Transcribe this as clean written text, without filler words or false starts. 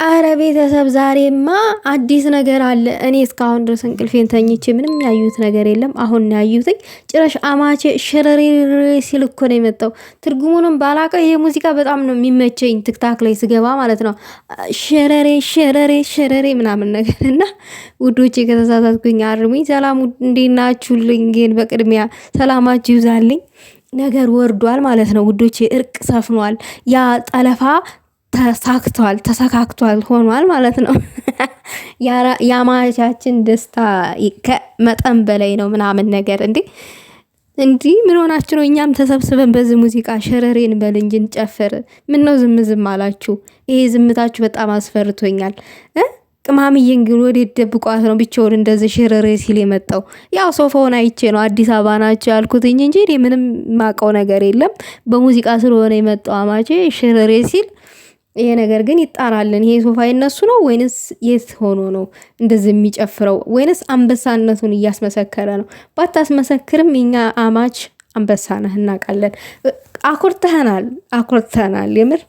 አረ ቤተሰብ ዛሬማ አዲስ ነገር አለ። እኔ እስካሁን ድረስ እንቅልፌን ተኝቼ ምንም ያዩት ነገር የለም። አሁን ያዩትኝ ጭራሽ አማቼ ሽረሬ ሲል እኮ ነው የመጣው። ትርጉሙንም ባላቀው ይሄ ሙዚቃ በጣም ነው የሚመቸኝ፣ ትክታክ ላይ ስገባ ማለት ነው። ሽረሬ ሽረሬ ሽረሬ ምናምን ነገር እና ውዶቼ ከተሳሳትኩኝ አርሙኝ። ሰላም እንዴት ናችሁልኝ? ግን በቅድሚያ ሰላማችሁ ይብዛልኝ። ነገር ወርዷል ማለት ነው ውዶቼ፣ እርቅ ሰፍኗል። ያ ጠለፋ ተሰካክቷል ሆኗል ማለት ነው። የአማቻችን ደስታ ከመጠን በላይ ነው ምናምን ነገር እንዲህ ምን ሆናችሁ ነው? እኛም ተሰብስበን በዚህ ሙዚቃ ሸረሬን በል እንጂ እንጨፍር። ምን ነው ዝም ዝም አላችሁ? ይሄ ዝምታችሁ በጣም አስፈርቶኛል። ቅማምዬን ግን ወዴት ደብቋት ነው ብቻውን እንደዚህ ሽረሬ ሲል የመጣው? ያው ሶፋውን አይቼ ነው አዲስ አበባ ናቸው ያልኩትኝ እንጂ ምንም ማቀው ነገር የለም። በሙዚቃ ስለሆነ የመጣው አማቼ ሽረሬ ሲል ይሄ ነገር ግን ይጣራልን። ይሄ ሶፋ የነሱ ነው ወይንስ የት ሆኖ ነው እንደዚህ የሚጨፍረው? ወይንስ አንበሳነቱን እያስመሰከረ ነው? ባታስመሰክርም የኛ አማች አንበሳ ነህ እናውቃለን። አኩርተናል የምር